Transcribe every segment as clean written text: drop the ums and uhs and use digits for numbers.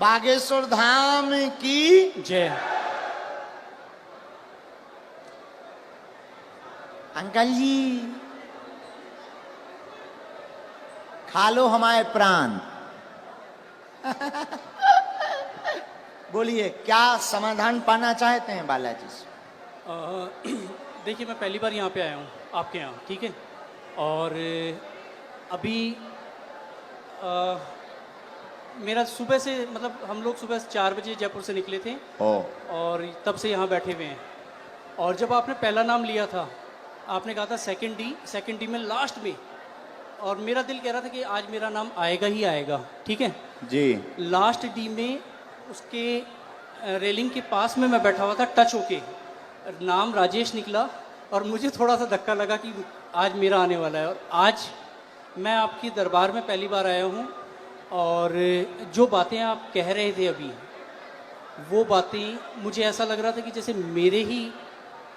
बागेश्वर धाम की जय। अंकल जी खा लो हमारे प्राण। बोलिए क्या समाधान पाना चाहते हैं बालाजी से? देखिए, मैं पहली बार यहाँ पे आया हूँ आपके यहाँ, ठीक है। और अभी मेरा सुबह से, मतलब हम लोग सुबह 4 बजे जयपुर से निकले थे ओ और तब से यहाँ बैठे हुए हैं। और जब आपने पहला नाम लिया था, आपने कहा था सेकंड डी में लास्ट में, और मेरा दिल कह रहा था कि आज मेरा नाम आएगा ही आएगा, ठीक है जी। लास्ट डी में उसके रेलिंग के पास में मैं बैठा हुआ था, टच होके नाम राजेश निकला और मुझे थोड़ा सा धक्का लगा कि आज मेरा आने वाला है। और आज मैं आपकी दरबार में पहली बार आया हूँ और जो बातें आप कह रहे थे अभी, वो बातें मुझे ऐसा लग रहा था कि जैसे मेरे ही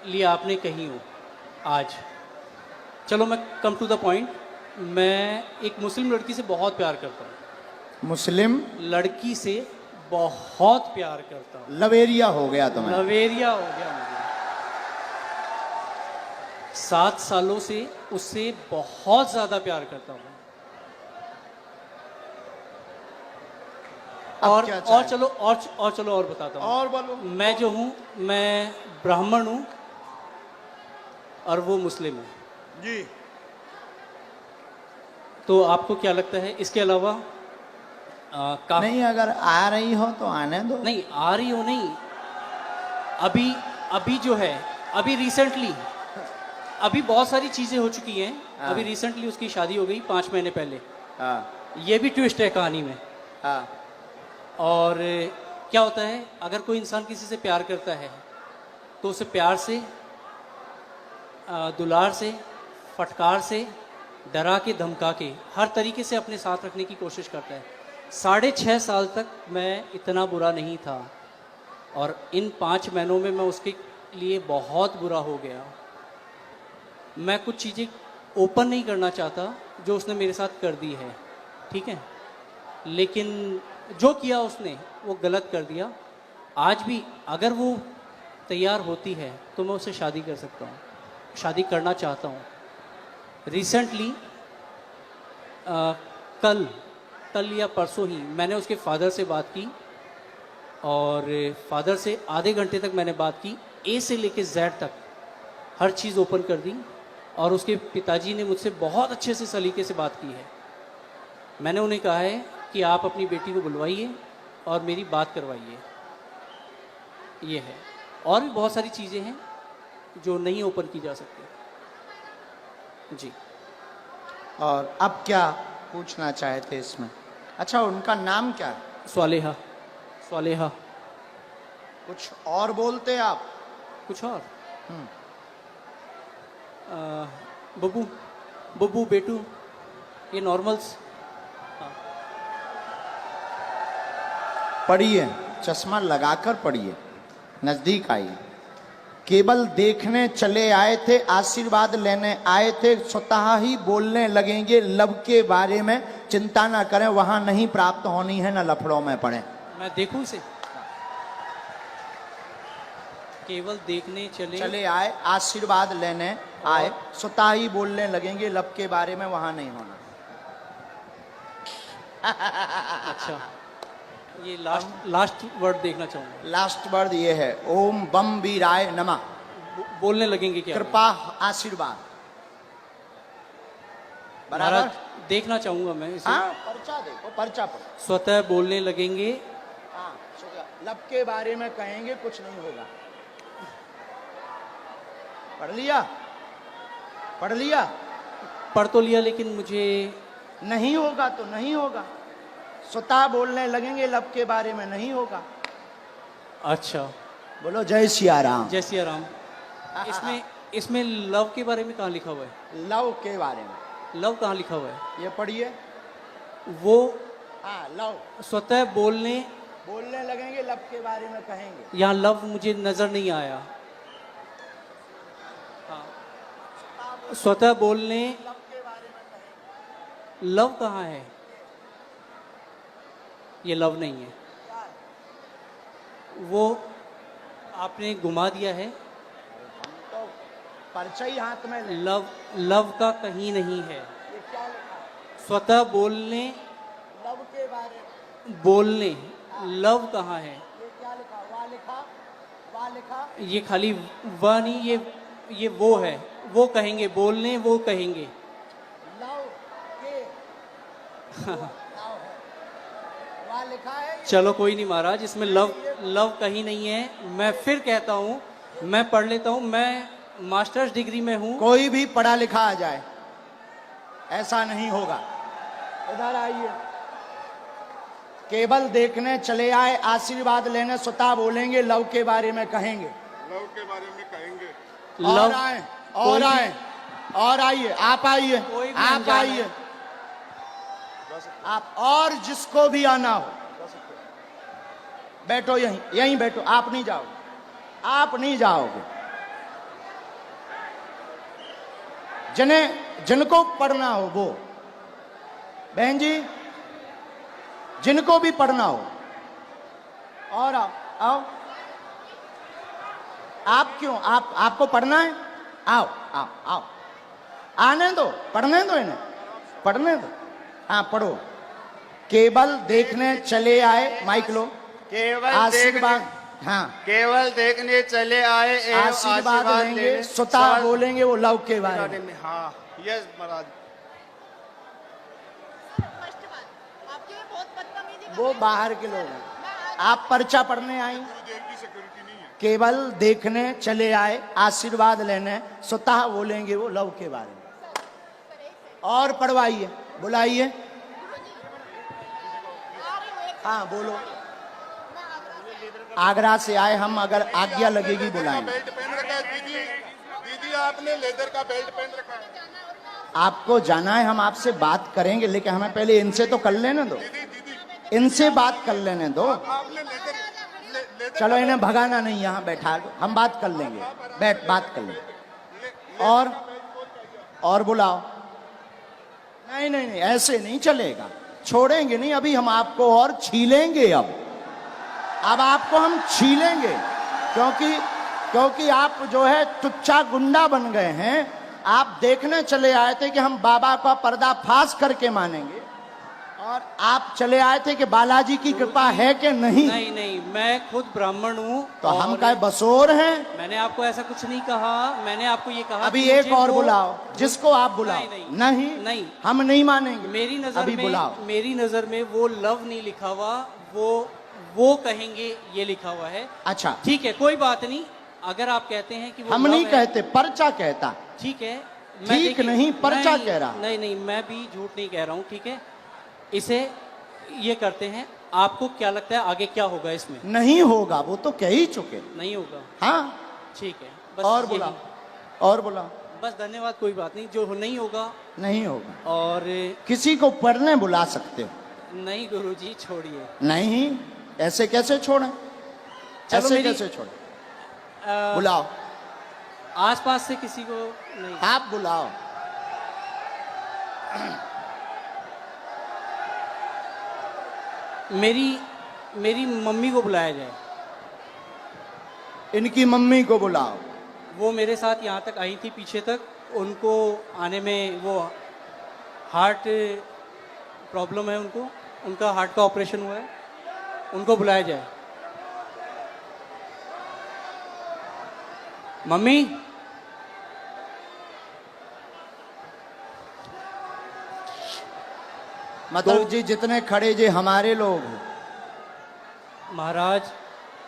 लिए आपने कही हो आज। चलो मैं कम टू द पॉइंट, मैं एक मुस्लिम लड़की से बहुत प्यार करता हूँ। मुस्लिम लड़की से बहुत प्यार करता हूँ। लवेरिया हो गया तुम्हें? लवेरिया हो गया मुझे। 7 सालों से उससे बहुत ज्यादा प्यार करता हूँ। और चलो और बताता हूँ। और बोलो। मैं जो हूँ, मैं ब्राह्मण हूँ और वो मुस्लिम है जी। तो आपको क्या लगता है इसके अलावा नहीं, अगर आ रही हो तो आने दो। नहीं आ रही हो, नहीं अभी जो है, अभी रिसेंटली अभी बहुत सारी चीजें हो चुकी हैं। हाँ। अभी रिसेंटली उसकी शादी हो गई 5 महीने पहले। हाँ ये भी ट्विस्ट है कहानी में। हाँ। और क्या होता है, अगर कोई इंसान किसी से प्यार करता है तो उसे प्यार से, दुलार से, फटकार से, डरा के, धमका के, हर तरीके से अपने साथ रखने की कोशिश करता है। 6.5 साल तक मैं इतना बुरा नहीं था और इन 5 महीनों में मैं उसके लिए बहुत बुरा हो गया। मैं कुछ चीज़ें ओपन नहीं करना चाहता जो उसने मेरे साथ कर दी है, ठीक है, लेकिन जो किया उसने वो गलत कर दिया। आज भी अगर वो तैयार होती है तो मैं उससे शादी कर सकता हूँ, शादी करना चाहता हूँ। रिसेंटली कल या परसों ही मैंने उसके फादर से बात की और फादर से आधे घंटे तक मैंने बात की, ए से लेके जेड तक हर चीज़ ओपन कर दी। और उसके पिताजी ने मुझसे बहुत अच्छे से सलीके से बात की है। मैंने उन्हें कहा है कि आप अपनी बेटी को बुलवाइए और मेरी बात करवाइए। ये है, और भी बहुत सारी चीज़ें हैं जो नहीं ओपन की जा सकती जी। और अब क्या पूछना चाहते इसमें? अच्छा, उनका नाम क्या है? स्वालेहा। कुछ और बोलते आप? कुछ और? बब्बू, बेटू, ये नॉर्मल्स। पढ़िए, चश्मा लगाकर पढ़िए, नजदीक आइए। केवल देखने चले आए थे, आशीर्वाद लेने आए थे, स्वतः ही बोलने लगेंगे लव के बारे में। चिंता ना करें, वहां नहीं प्राप्त होनी है, न लफड़ों में पड़े। मैं देखूं इसे? केवल देखने चले आए, आशीर्वाद लेने आए, स्वतः ही बोलने लगेंगे लव के बारे में, वहां नहीं होना। अच्छा, ये लास्ट वर्ड देखना चाहूंगा। लास्ट वर्ड ये है, ओम बम वीराय नमः। बोलने लगेंगे क्या? कृपा आशीर्वाद। बराबर देखना चाहूंगा मैं इसे। हाँ, पर्चा देखो, पर्चा पढ़ो। स्वतः बोलने लगेंगे। हाँ, लब के बारे में कहेंगे, कुछ नहीं होगा। पढ़ लिया? पढ़ तो लिया, लेकिन मुझे नहीं होगा तो नहीं होगा। स्वतः बोलने लगेंगे लब के बारे में, नहीं होगा। अच्छा, बोलो जय सिया राम। जय सिया राम। इसमें लव के बारे में कहाँ लिखा हुआ है? लव के बारे में लव कहाँ लिखा हुआ है? ये पढ़िए। वो हाँ, लव। स्वतः बोलने लगेंगे लब के बारे में कहेंगे। यहाँ लव मुझे नजर नहीं आया। हाँ, स्वतः बोलने, लब के बारे में कहेंगे। लव कहाँ है? ये लव नहीं है। क्या वो आपने घुमा दिया है। तो पर्चा ही हाथ में ले। लव लव का कहीं नहीं है। ये क्या लिखा है? स्वतः बोलने लव के बारे में बोलने लव कहाँ है? ये क्या लिखा? वाह लिखा, वाह लिखा। ये खाली वह नहीं, ये वो है, वो कहेंगे, बोलने वो कहेंगे। लव के लव है, वाह लिखा है। चलो कोई नहीं महाराज, इसमें लव लव कहीं नहीं है। मैं फिर कहता हूँ, मैं पढ़ लेता हूँ, मैं मास्टर्स डिग्री में हूँ। कोई भी पढ़ा लिखा आ जाए, ऐसा नहीं होगा। इधर आइए। केवल देखने चले आए, आशीर्वाद लेने स्वतः बोलेंगे, लव के बारे में कहेंगे। लव के बारे में कहेंगे। और लव आए, और कोई भी- आए, और आइए, आप आइए, कोई भी आप अनजान आइए, है। आप और जिसको भी आना हो बैठो, यहीं यहीं बैठो। आप नहीं जाओगे, आप नहीं जाओगे। जिनको पढ़ना हो वो, बहन जी, जिनको भी पढ़ना हो, और आओ आओ। आप क्यों, आपको पढ़ना है? आओ आओ आओ, आने दो, पढ़ने दो इन्हें, पढ़ने दो। हाँ पढ़ो। केवल देखने चले आए, माइक लो। केवल आशीर्वाद, हाँ केवल देखने चले आए एवं आशीर्वाद लेंगे, लेने स्वतः सवाल- बोलेंगे वो लव के बारे में। हाँ यस महाराज। फर्स्ट बात, आपके में बहुत बदतमीजी कर वो रहे हैं। बाहर के लोग हैं। आप पर्चा पढ़ने आई, गुरुदेव की सिक्योरिटी नहीं है। केवल देखने चले आए, आशीर्वाद लेने स्वतः बोलेंगे वो लव के बारे में। और पढ़वाइए, बुलाइए। आ रही हूँ, एक हाँ बोलो। मैं आगरा से आगरा से आए हम, अगर आज्ञा लगेगी लेदर का बुलाएंगे। बेल्ट पहन रखा है दीदी। दीदी आपने लेदर का बेल्ट पहन रखा है। आपको जाना है, हम आपसे बात करेंगे, लेकिन हमें पहले इनसे तो कर लेने दो, दीदी दीदी इनसे बात कर लेने दो। आपने लेदर चलो इन्हें भगाना नहीं, यहाँ बैठा दो, हम बात कर लेंगे, बैठ बात कर लेंगे। और बुलाओ। नहीं नहीं नहीं, ऐसे नहीं चलेगा, छोड़ेंगे नहीं। अभी हम आपको और छीलेंगे। अब आपको हम छीलेंगे, क्योंकि आप जो है तुच्चा गुंडा बन गए हैं। आप देखने चले आए थे कि हम बाबा का पर्दाफाश करके मानेंगे, और आप चले आए थे कि बालाजी की कृपा है कि नहीं। नहीं नहीं, मैं खुद ब्राह्मण हूँ। तो हम और काय बसोर हैं? मैंने आपको ऐसा कुछ नहीं कहा। मैंने आपको ये कहा अभी कि एक मुझे और वो- बुलाओ, जिसको आप बुलाओ। नहीं, नहीं नहीं। हम नहीं मानेंगे। मेरी नजर अभी में बुलाओ। मेरी नजर में वो लव नहीं लिखा हुआ, वो कहेंगे ये लिखा हुआ है। अच्छा, ठीक है, कोई बात नहीं। अगर आप कहते हैं कि वो हम love नहीं है, कहते, पर्चा कहता। ठीक है। ठीक देखिए, नहीं, पर्चा नहीं, कह रहा। नहीं नहीं, मैं भी झूठ नहीं कह रहा हूँ। ठीक है, इसे ये करते हैं। आपको क्या लगता है आगे क्या होगा इसमें? नहीं होगा, वो तो कह ही चुके। नहीं होगा। हाँ, ठीक है, बस और यही। बुलाओ, और बुलाओ। बस धन्यवाद, कोई बात नहीं। जो नहीं होगा। नहीं होगा। और किसी को पढ़ने बुला सकते हो? नहीं गुरुजी, छोड़िए। नहीं, ऐसे कैसे छोड़ें? चलो ऐसे मेरी- कैसे छोड़ें? अ, बुलाओ, आसपास से किसी को नहीं। आप बुलाओ। मेरी मम्मी को बुलाया जाए। इनकी मम्मी को बुलाओ। वो मेरे साथ यहाँ तक आई थी, पीछे तक। उनको आने में वो हार्ट प्रॉब्लम है उनको, उनका हार्ट का ऑपरेशन हुआ है। उनको बुलाया जाए। मम्मी, मतलब जी जितने खड़े जे हमारे लोग हैं। महाराज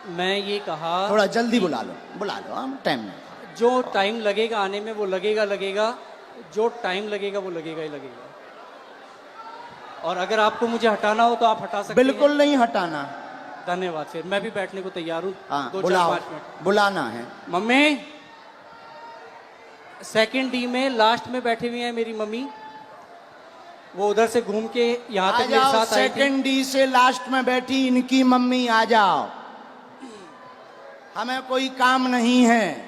मैं ये कहा, थोड़ा जल्दी बुला लो, हम टाइम नहीं। जो टाइम लगेगा आने में वो लगेगा। जो टाइम लगेगा वो लगेगा ही लगेगा। और अगर आपको मुझे हटाना हो तो आप हटा सकते हैं। बिल्कुल नहीं हटाना। धन्यवाद। फिर मैं भी बैठने को तैयार हूँ। हाँ 2-4-5 बुलाओ, मिनट। बुलाना है। मम्मी, सेकंड डी में लास्ट में बैठी हुई है मेरी मम्मी। वो उधर से घूम के यहाँ आ तक मेरे जाओ, साथ आई थी। सेकंड डी से लास्ट में बैठी इनकी मम्मी, आ जाओ। हमें कोई काम नहीं है।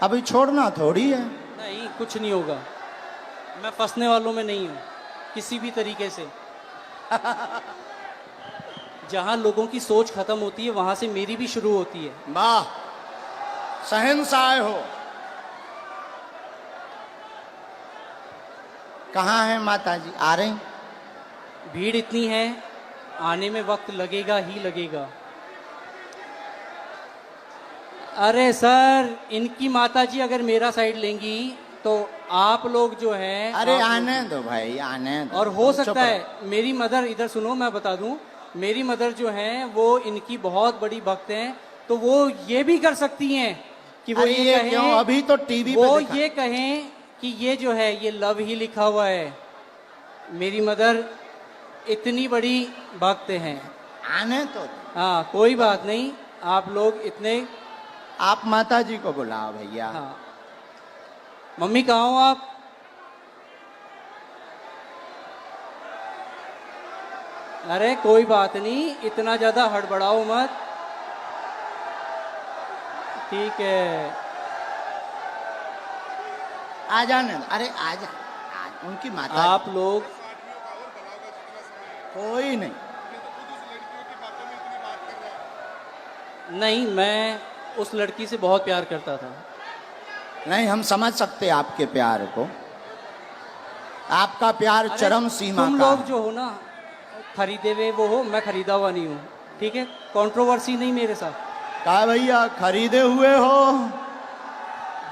अभी छोड़ना थोड़ी है। नहीं, कुछ नहीं होगा। मैं फंसने वालों में नहीं हूँ किसी भी तरीके से। जहाँ लोगों की सोच खत्म होती है वहां से मेरी भी शुरू होती है। वाह, शहंशाह हो। कहाँ है माता जी? आ रही? भीड़ इतनी है, आने में वक्त लगेगा ही लगेगा। अरे सर, इनकी माताजी अगर मेरा साइड लेंगी तो आप लोग जो हैं, अरे आप लोग- आने दो भाई, आने दो। और हो चुप सकता रहो। है मेरी मदर, इधर सुनो मैं बता दूं, मेरी मदर जो हैं वो इनकी बहुत बड़ी भक्त हैं, तो वो ये भी कर सकती हैं कि वो अरे ये ये कहें, क्यों? अभी तो टीवी पे वो दिखा। ये कहें कि ये जो है ये लव ही लिखा हुआ है। मेरी मदर इतनी बड़ी भक्त हैं। आने तो। हाँ, कोई बात नहीं, आप लोग इतने। आप माता जी को बुलाओ भैया। हाँ, मम्मी कहाँ हो आप? अरे कोई बात नहीं, इतना ज्यादा हड़बड़ाओ मत। ठीक है, आ जाने दो। अरे आ जा, उनकी माता। आप लोग। कोई नहीं। नहीं, मैं उस लड़की से बहुत प्यार करता था। नहीं, हम समझ सकते आपके प्यार को। आपका प्यार अरे, चरम सीमा तुम का लोग है। जो हो ना, खरीदे हुए वो हो, मैं खरीदा हुआ नहीं हूँ। ठीक है, कंट्रोवर्सी नहीं मेरे साथ। कहा भैया, खरीदे हुए हो?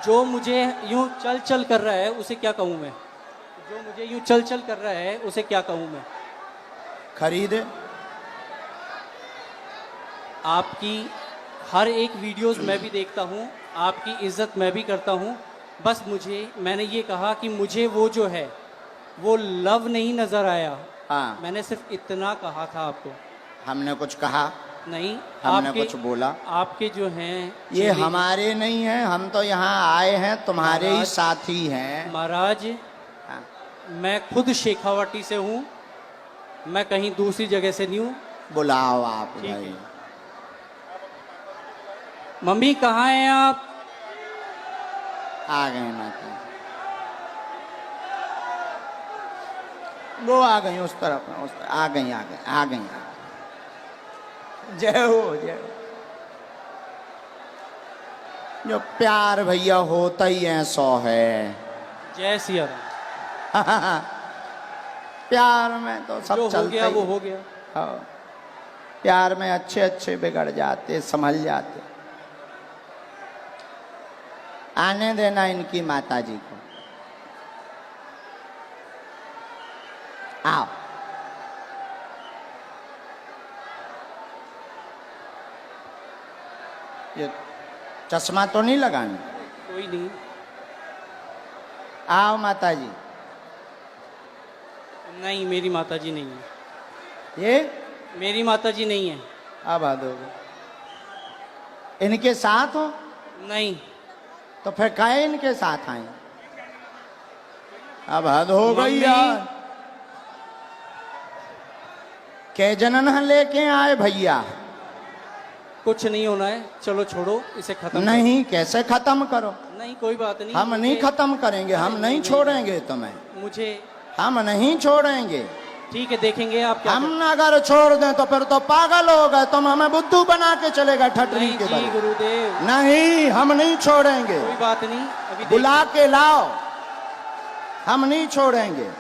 जो मुझे यूं चल चल कर रहा है उसे क्या कहूँ मैं? जो मुझे यूं चल चल कर रहा है उसे क्या कहूँ मैं? खरीदे। आपकी हर एक वीडियोस मैं भी देखता हूँ, आपकी इज्जत मैं भी करता हूँ। बस मैंने ये कहा कि मुझे वो जो है वो लव नहीं नजर आया। हाँ, मैंने सिर्फ इतना कहा था आपको। हमने कुछ कहा? नहीं, हमने आपके कुछ बोला? आपके जो हैं ये चेहरे- हमारे नहीं हैं, हम तो यहाँ आए हैं, तुम्हारे ही महाराज- साथी हैं। महाराज, हाँ। मैं खुद शेखावाटी से हूँ, मैं कहीं दूसरी जगह से नहीं हूँ। बुलाओ आप ठीक भाई। है। मम्मी कहाँ हैं आप? आ गए माता। वो आ गई उस तरफ, आ गई, आ गई, आ गई, आ गई। जय हो, जय हो। जो प्यार भैया होता ही ऐसा है। जय सिया राम। प्यार में तो सब जो हो चलता गया ही वो है। हो गया। हाँ। प्यार में अच्छे अच्छे बिगड़ जाते, संभल जाते। आने देना इनकी माता जी को। आओ। ये चश्मा तो नहीं लगाना? कोई नहीं। आओ माता जी। नहीं, मेरी माताजी नहीं है। ये मेरी माताजी नहीं है। अब आ दो। इनके साथ हो? नहीं। तो फिर काहे इनके साथ आए? अब हद हो गई मम्मी। यार। के जनन लेके आए भैया? कुछ नहीं होना है, चलो छोड़ो इसे, खत्म नहीं, कैसे खत्म करो? करो। नहीं, कोई बात नहीं। हम नहीं खत्म करेंगे, हम नहीं, नहीं नहीं, छोड़ेंगे तुम्हें। मुझे हम नहीं छोड़ेंगे। ठीक है, देखेंगे आप क्या हम अगर छोड़ दें तो फिर तो पागल हो गए, तुम हमें बुद्धू बना के चलेगा ठटरी नहीं के जी बल। गुरुदेव, नहीं, हम नहीं छोड़ेंगे। कोई बात नहीं। अभी बुला के लाओ, हम नहीं छोड़ेंगे।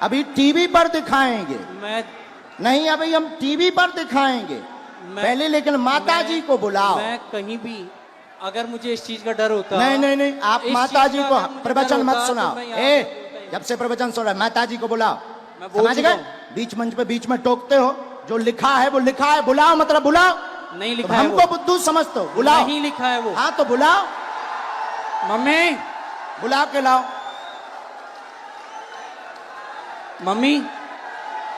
अभी टीवी पर दिखाएंगे। मैं नहीं, अभी हम टीवी पर दिखाएंगे पहले, लेकिन माता जी को बुलाओ। मैं कहीं भी, अगर मुझे इस चीज का डर होता। नहीं नहीं नहीं, आप इस माता चीज जी का को अगर मुझे प्रवचन डर मत होता, तो सुनाओ। मैं यहाँ ए, पे बोलता ही जब से प्रवचन सुन रहा है, माता जी को बुलाओ। मैं बोल समझ चुका गए? हूँ। बीच मंच पे बीच में टोकते हो। जो लिखा है वो लिखा है, बुलाओ मतलब बुलाओ। नहीं तुम लिखा है हमको वो। बुद्धू समझते हो, बुलाओ। नहीं लिखा है वो। हाँ तो बुलाओ, मम्मी, बुला के लाओ। मम्मी,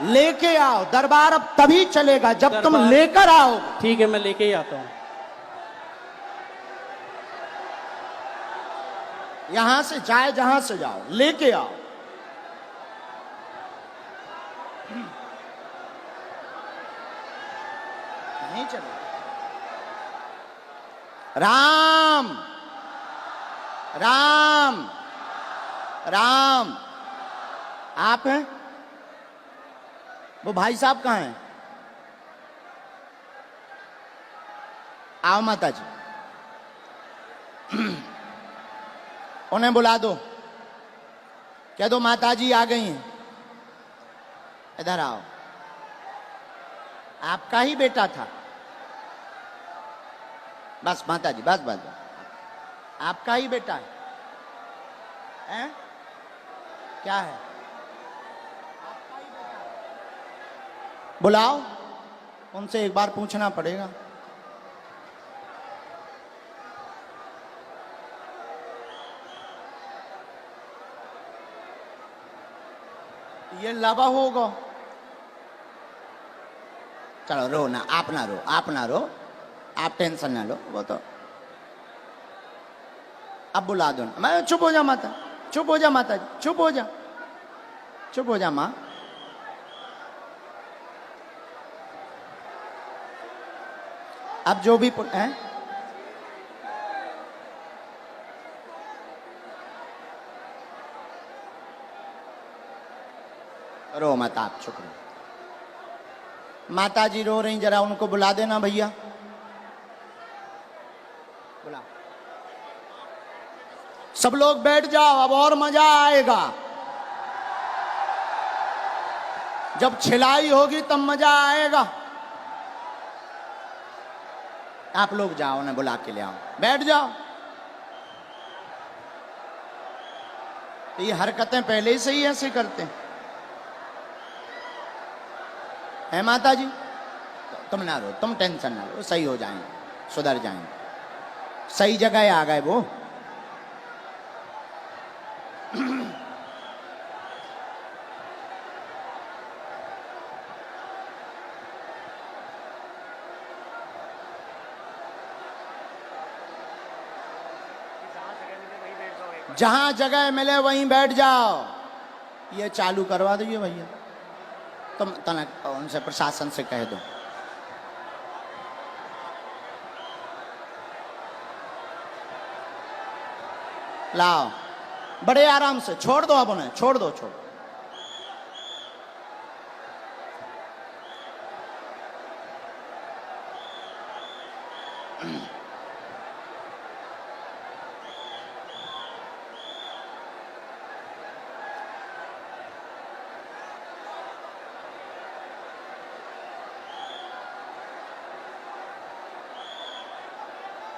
लेके आओ। दरबार अब तभी चलेगा जब तुम दरबार- लेकर आओ। ठीक है, मैं लेके ही आता हूँ। यहां से जाए, जहां से जाओ, लेके आओ। नहीं चलेगा। राम राम राम। आप हैं? वो भाई साहब कहाँ हैं? आओ माता जी, उन्हें बुला दो, कह दो माता जी आ गई हैं, इधर आओ। आपका ही बेटा था? बस माता जी, बस बस बस। आपका ही बेटा है? हैं? क्या है? आपका ही बेटा है? बुलाओ, उनसे एक बार पूछना पड़ेगा। ये लवा होगा। चलो रो ना, आप ना रो, आप ना रो, आप टेंशन ना लो, वो तो अब बुला दो ना। मैं चुप हो जा माता, चुप हो जा माता जी, चुप हो जा, चुप हो जा माँ। अब जो भी हैं, रो मत, आप चुप रहो। माता जी रो रही, जरा उनको बुला देना भैया, बुला। सब लोग बैठ जाओ, अब और मजा आएगा। जब छिलाई होगी तब मजा आएगा। आप लोग जाओ, उन्हें बुला के ले आओ, बैठ जाओ। ये हरकतें पहले से ही ऐसे करते हैं। है माता जी? तुम ना रो, तुम टेंशन ना लो, सही हो जाएंगे, सुधर जाएंगे, सही जगह आ गए वो। जहां जगह मिले वहीं बैठ जाओ। ये चालू करवा दीजिए भैया, तुम तनक उनसे प्रशासन से कह दो। लाओ, बड़े आराम से छोड़ दो, अब उन्हें छोड़ दो, छोड़।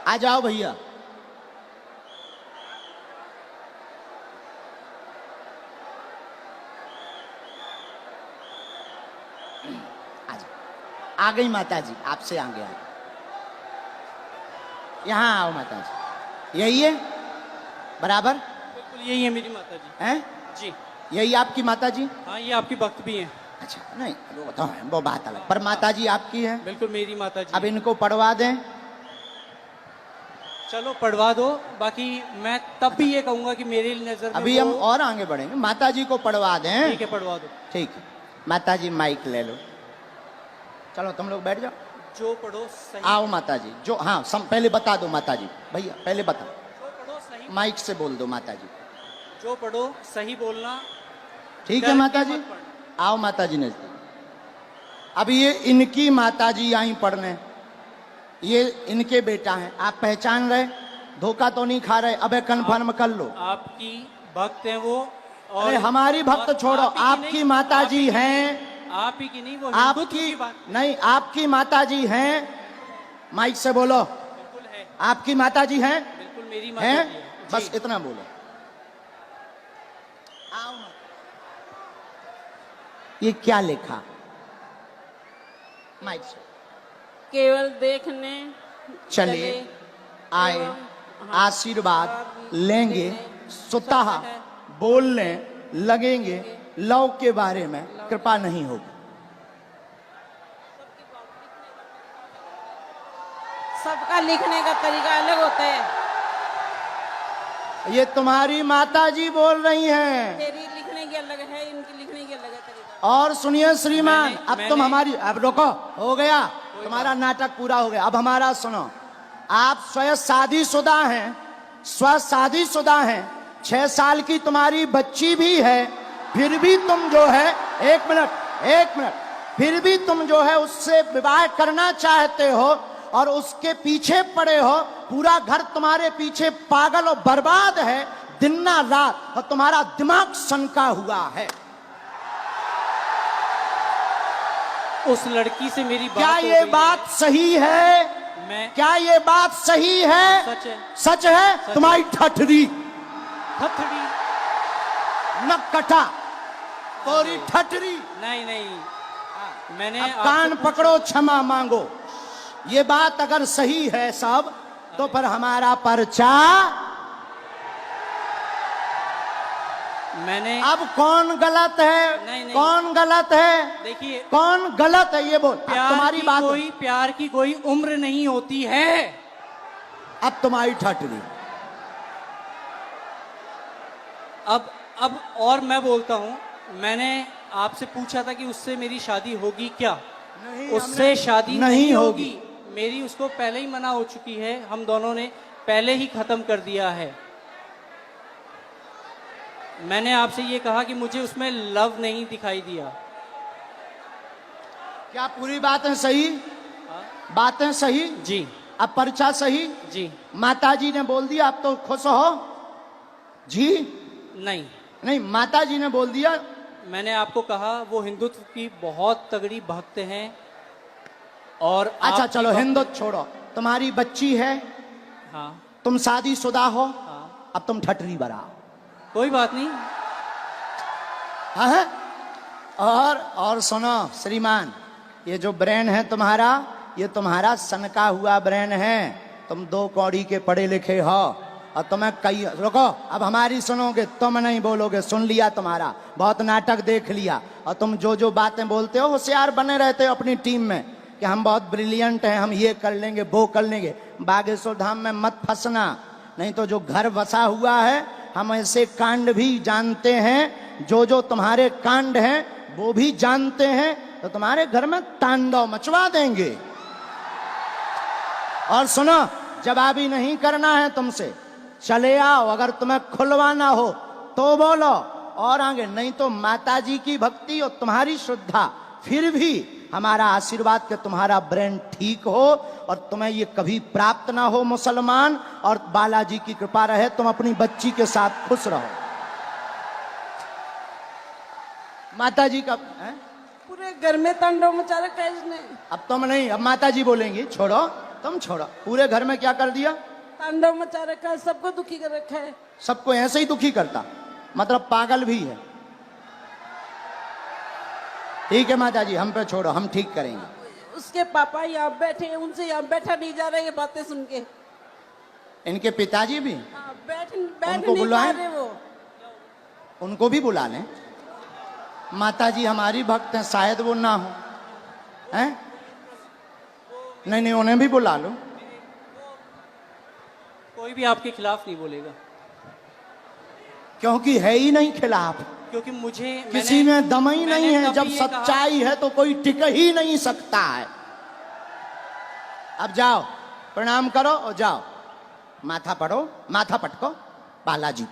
आ जाओ भैया। आ गई माता जी, आपसे आगे आ गई। यहाँ आओ माता जी, यही है बराबर? बिल्कुल यही है मेरी माता जी। हैं? जी यही आपकी माता जी? हाँ, ये आपकी भक्त भी हैं। अच्छा, नहीं वो तो है, वो बात अलग, पर माता जी आपकी है? बिल्कुल मेरी माता जी। अब इनको पढ़वा दें? चलो पढ़वा दो, बाकी मैं तब भी ये कहूंगा कि मेरी नजर में अभी हम और आगे बढ़ेंगे, माता जी को पढ़वा दें। ठीक है, पढ़वा दो। ठीक है, माता जी माइक ले लो, चलो तुम लोग बैठ जाओ। जो पढ़ो सही। आओ माता जी, जो हाँ पहले बता दो माता जी, भैया पहले बता, जो पढ़ो सही, माइक से बोल दो माता जी। जो पढ़ो सही बोलना। ठीक है माता जी, आओ माता जी नजदीक। अब ये इनकी माता जी आई पढ़ने, ये इनके बेटा हैं, आप पहचान रहे? धोखा तो नहीं खा रहे? अबे कन्फर्म कर लो। आपकी भक्त हैं वो, और अरे हमारी भक्त छोड़ो, आपकी माता जी हैं। आप ही की नहीं, वो हिंदुत्व आपकी की बात। नहीं, आपकी माता जी हैं, माइक से बोलो। बिल्कुल है, आपकी माता जी हैं? बिल्कुल मेरी माता हैं? जी है। बस जी। इतना बोलो। आओ। ये क्या लिखा? माइक से। केवल देखने चले आए, आशीर्वाद लेंगे, स्वतः बोलने लगेंगे, लव के बारे में कृपा नहीं होगी। सबका लिखने का तरीका अलग होता है। ये तुम्हारी माता जी बोल रही हैं। तेरी लिखने की अलग है, इनकी लिखने की अलग है तरीका। और सुनिए श्रीमान, अब तुम मैंने- हमारी, अब रोको, हो गया तुम्हारा नाटक पूरा हो गया। अब हमारा सुनो, आप स्वयं शादीशुदा हैं, स्व शादीशुदा हैं, 6 साल की तुम्हारी बच्ची भी है, फिर भी तुम जो है, एक मिनट, फिर भी तुम जो है उससे विवाह करना चाहते हो और उसके पीछे पड़े हो। पूरा घर तुम्हारे पीछे पागल और बर्बाद है दिन ना रात, और तुम्हारा दिमाग सनका हुआ है। उस लड़की से मेरी बात क्या हो ये गई बात है। सही है? क्या ये बात सही है? सच है। सच है। तुम्हारी ठठरी थथड़ी न कटा तोरी ठठरी। नहीं, मैंने अब आपसे कान पूछा- पकड़ो, क्षमा मांगो। ये बात अगर सही है सब, तो फिर हमारा पर्चा। मैंने अब कौन गलत है? नहीं। कौन गलत है? देखिए, कौन गलत है ये बोल। अब तुम्हारी बात, प्यार की कोई उम्र नहीं होती है। अब तुम्हारी ठठरी। अब और मैं बोलता हूं, मैंने आपसे पूछा था कि उससे मेरी शादी होगी क्या? उससे शादी नहीं होगी। मेरी उसको पहले ही मना हो चुकी है, हम दोनों ने पहले ही खत्म कर दिया है। मैंने आपसे ये कहा कि मुझे उसमें लव नहीं दिखाई दिया। क्या पूरी बातें सही? बातें सही जी अब पर्चा सही जी। माता जी ने बोल दिया, आप तो खुश हो जी? नहीं, माता जी ने बोल दिया। मैंने आपको कहा वो हिंदुत्व की बहुत तगड़ी भक्त हैं। और अच्छा आपकी चलो भक्त- हिंदुत्व छोड़ो, तुम्हारी बच्ची है, हाँ तुम शादीशुदा हो, हाँ, अब तुम ठठरी बराओ। कोई बात नहीं। हाँ? और सुनो श्रीमान, ये जो ब्रेन है तुम्हारा, ये तुम्हारा सनका हुआ ब्रेन है। तुम 2 कौड़ी के पढ़े लिखे हो और तुम्हें कई, रुको, अब हमारी सुनोगे, तुम नहीं बोलोगे, सुन लिया तुम्हारा, बहुत नाटक देख लिया। और तुम जो बातें बोलते हो होशियार बने रहते हो अपनी टीम में कि हम बहुत ब्रिलियंट हैं, हम ये कर लेंगे वो कर लेंगे। बागेश्वर धाम में मत फंसना, नहीं तो जो घर बसा हुआ है, हम ऐसे कांड भी जानते हैं, जो तुम्हारे कांड हैं वो भी जानते हैं, तो तुम्हारे घर में तांडव मचवा देंगे। और सुनो, जवाबी नहीं करना है तुमसे, चले आओ। अगर तुम्हें खुलवाना हो तो बोलो, और आगे नहीं तो माताजी की भक्ति और तुम्हारी श्रद्धा, फिर भी हमारा आशीर्वाद कि तुम्हारा ब्रेन ठीक हो और तुम्हें ये कभी प्राप्त ना हो मुसलमान, और बालाजी की कृपा रहे, तुम अपनी बच्ची के साथ खुश रहो। माताजी का है? पूरे घर में तांडव मचा रखा है इसने। अब तुम नहीं, अब माताजी बोलेंगी, छोड़ो, तुम छोड़ो। पूरे घर में क्या कर दिया? तांडव मचा रखा है, सबको दुखी कर रखा है। सबको ऐसे ही दुखी करता, मतलब पागल भी है। ठीक है माताजी, हम पे छोड़ो, हम ठीक करेंगे। उसके पापा यहाँ बैठे हैं, उनसे यहाँ बैठा नहीं जा रहा है ये बातें सुन के। इनके पिताजी भी, हाँ, बैठ उनको नहीं पा बुलाएं? रहे वो। उनको भी बुला लें। माताजी हमारी भक्त हैं, शायद वो ना हो, हैं? नहीं, उन्हें भी बुला लो। कोई भी आपके खिलाफ नहीं बोलेगा, क्योंकि है ही नहीं खिलाफ, क्योंकि मुझे किसी में दम ही नहीं है। कभी जब ये कहा- सच्चाई है तो कोई टिक ही नहीं सकता है। अब जाओ, प्रणाम करो और जाओ, माथा पढ़ो, माथा पटको। बालाजी,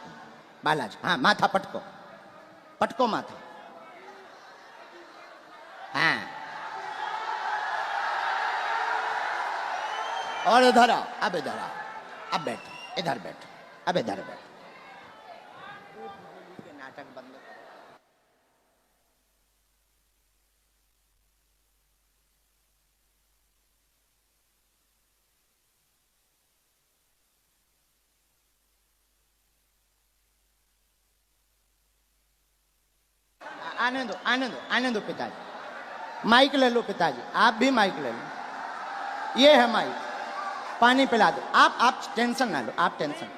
हाँ, माथा पटको माथा। हाँ, और इधर आओ, अब इधर आओ, अब बैठो, इधर बैठो, अब इधर बैठो। नाटक बंद करो। आने दो पिताजी। माइक ले लो पिताजी, आप भी माइक ले लो, ये है माइक। पानी पिला दो। आप टेंशन ना लो, आप टेंशन।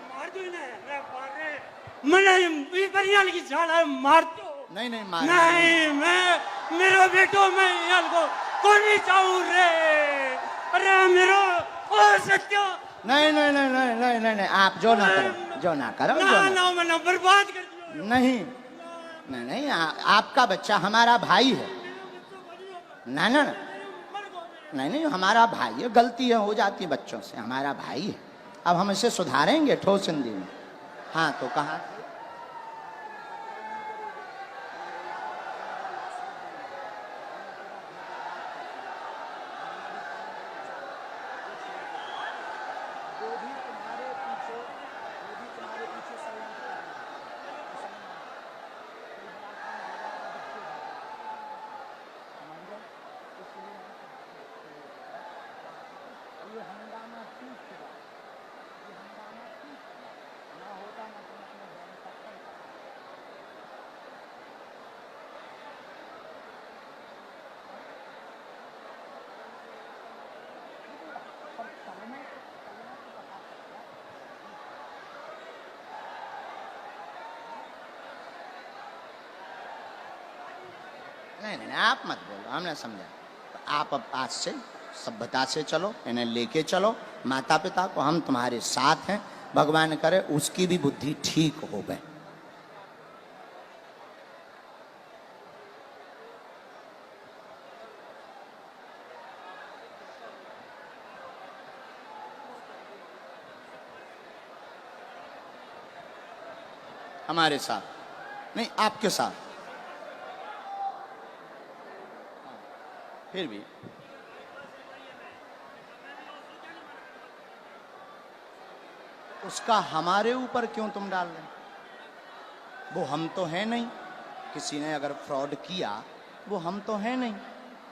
नहीं मार, नहीं, मैं मेरो बेटो मैं यहाँ को कोनी चाहूँ रे। अरे मेरो ओ सत्यो। नहीं, आप जो ना करो, ना बर्बाद कर दियो। नहीं, आपका बच्चा हमारा भाई है। नहीं, हमारा भाई है, गलती है हो जाती है बच्चों से, हमारा भाई है। अब हम इसे सुधारेंगे ठोस हिंदी में। हाँ तो कहा नहीं, आप मत बोलो, हमने समझा। आप अब आज से सभ्यता से चलो, इन्हें लेके चलो। माता पिता को हम तुम्हारे साथ हैं, भगवान करे उसकी भी बुद्धि ठीक हो गए। हमारे साथ नहीं, आपके साथ। फिर भी उसका हमारे ऊपर क्यों तुम डाल रहे? वो हम तो है नहीं। किसी ने अगर फ्रॉड किया वो हम तो है नहीं।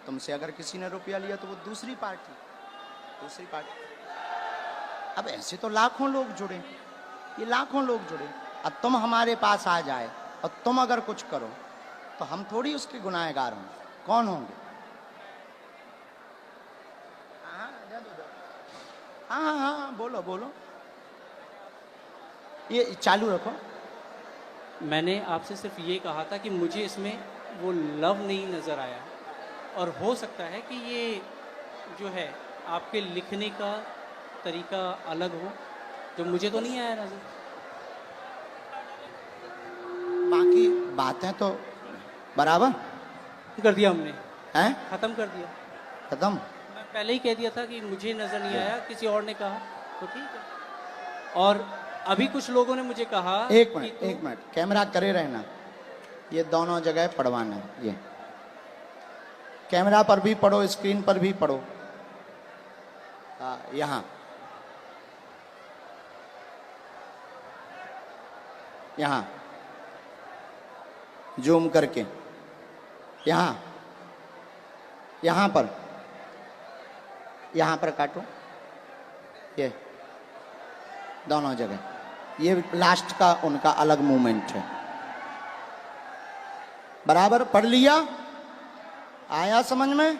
तुमसे अगर किसी ने रुपया लिया तो वो दूसरी पार्टी। अब ऐसे तो लाखों लोग जुड़े, ये लाखों लोग जुड़े। अब तुम हमारे पास आ जाए और तुम अगर कुछ करो तो हम थोड़ी उसके गुनाहगार होंगे। कौन होंगे? हाँ, बोलो बोलो, ये चालू रखो। मैंने आपसे सिर्फ ये कहा था कि मुझे इसमें वो लव नहीं नज़र आया, और हो सकता है कि ये जो है आपके लिखने का तरीका अलग हो, जो मुझे तो नहीं आया नज़र। बाकी बातें तो बराबर कर दिया हमने, हैं, ख़त्म कर दिया। खत्म। मैं पहले ही कह दिया था कि मुझे नज़र नहीं आया, किसी और ने कहा तो ठीक है। और अभी कुछ लोगों ने मुझे कहा एक मिनट कैमरा करे रहना। ये दोनों जगह पढ़वाना है। ये कैमरा पर भी पढ़ो, स्क्रीन पर भी पढ़ो। यहाँ जूम करके, यहाँ पर काटो। ये दोनों जगह, ये लास्ट का उनका अलग मूवमेंट है। बराबर पढ़ लिया? आया समझ में?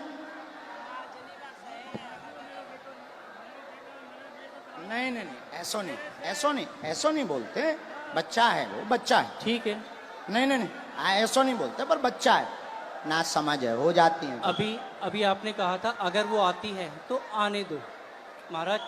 नहीं, ऐसो नहीं बोलते। बच्चा है वो, बच्चा है। ठीक है। नहीं, ऐसो नहीं बोलते, पर बच्चा है ना, समझ है, हो जाती है। अभी आपने कहा था अगर वो आती है तो आने दो महाराज।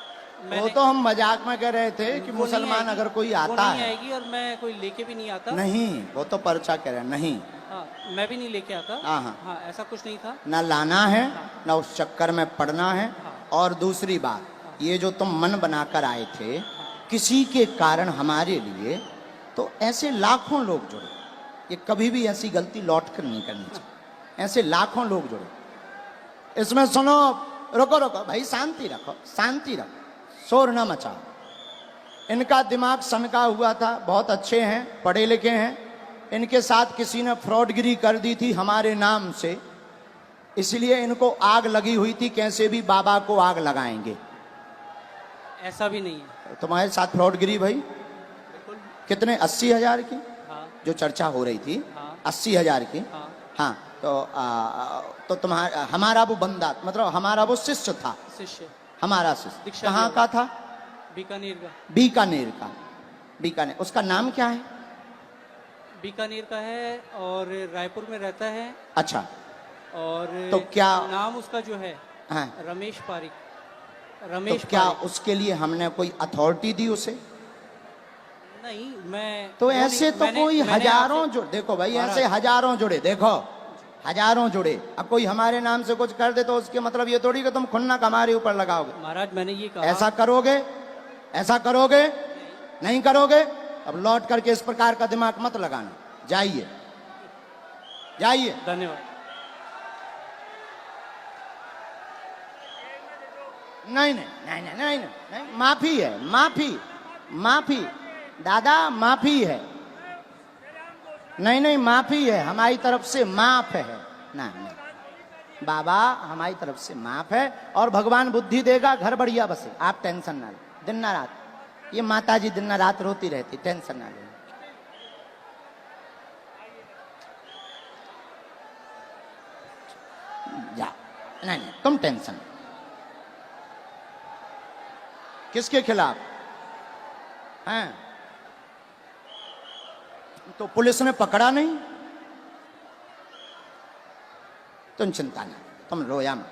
वो तो हम मजाक में कह रहे थे कि मुसलमान अगर कोई आता नहीं है आएगी, और मैं कोई लेके भी नहीं आता। नहीं, वो तो पर्चा कह रहे हैं। नहीं, हाँ, मैं भी नहीं लेके आता। हाँ, ऐसा कुछ नहीं था। ना लाना है, ना उस चक्कर में पड़ना है। और दूसरी बात, ये जो तुम मन बनाकर आए थे किसी के कारण हमारे लिए, तो ऐसे लाखों लोग जुड़े। ये कभी भी ऐसी गलती लौट कर नहीं करनी चाहिए। ऐसे लाखों लोग जुड़े। इसमें सुनो, रुको भाई, शांति रखो, शोर न मचाओ। इनका दिमाग सनका हुआ था, बहुत अच्छे हैं, पढ़े लिखे हैं। इनके साथ किसी ने फ्रॉडगिरी कर दी थी हमारे नाम से, इसलिए इनको आग लगी हुई थी, कैसे भी बाबा को आग लगाएंगे। ऐसा भी नहीं है। तुम्हारे साथ फ्रॉडगिरी भाई? बिल्कुल। कितने? 80,000 की? हाँ। जो चर्चा हो रही थी। हाँ। 80,000 की। हाँ, तो तुम्हारा, हमारा वो बंदा, मतलब हमारा वो शिष्य था। हमारा शिष्य कहाँ का था? बीकानेर का। उसका नाम क्या है? बीकानेर का है और रायपुर में रहता है। अच्छा। और तो क्या नाम उसका जो है? हाँ। रमेश पारिक। तो क्या उसके लिए हमने कोई अथॉरिटी दी उसे? नहीं, मैं तो ऐसे तो कोई हजारों जुड़े, देखो भाई, ऐसे हजारों जुड़े, देखो हजारों जुड़े। अब कोई हमारे नाम से कुछ कर दे तो उसके मतलब ये थोड़ी कि तुम खुन्नक हमारे ऊपर लगाओगे। महाराज मैंने ये कहा, ऐसा करोगे ऐसा करोगे? नहीं करोगे? अब लौट करके इस प्रकार का दिमाग मत लगाना। जाइए जाइए। धन्यवाद। नहीं नहीं नहीं नहीं नहीं नहीं, माफी है, माफी माफी दादा, माफी है। नहीं नहीं, माफी है हमारी तरफ से, माफ है ना। नहीं बाबा, हमारी तरफ से माफ है, और भगवान बुद्धि देगा, घर बढ़िया बसे, आप टेंशन ना लो। दिन ना रात ये माता जी दिन ना रात रोती रहती, टेंशन ना लो। जा, नहीं नहीं तुम टेंशन। किसके खिलाफ हैं? तो पुलिस ने पकड़ा नहीं, तुम चिंता ना, तुम रोया मत।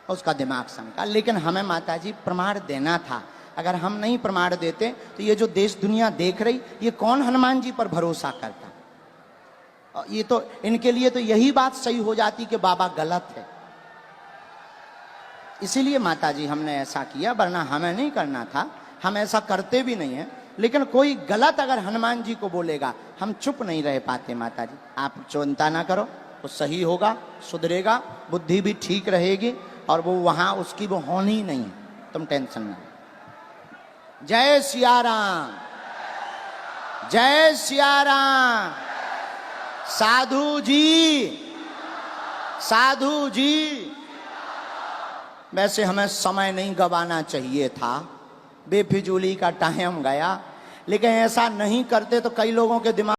उसका दिमाग समझा, लेकिन हमें माताजी प्रमाण देना था। अगर हम नहीं प्रमाण देते तो ये जो देश दुनिया देख रही, ये कौन हनुमान जी पर भरोसा करता? ये तो इनके लिए तो यही बात सही हो जाती कि बाबा गलत है। इसीलिए माताजी हमने ऐसा किया, वरना हमें नहीं करना था, हम ऐसा करते भी नहीं है। लेकिन कोई गलत अगर हनुमान जी को बोलेगा, हम चुप नहीं रह पाते। माताजी आप चिंता ना करो, वो सही होगा, सुधरेगा, बुद्धि भी ठीक रहेगी, और वो वहां उसकी वो होनी नहीं है, तुम टेंशन ना। जय सिया राम, जय सिया राम। साधु जी, साधु जी, वैसे हमें समय नहीं गवाना चाहिए था, बेफिजूली का टाइम गया, लेकिन ऐसा नहीं करते तो कई लोगों के दिमाग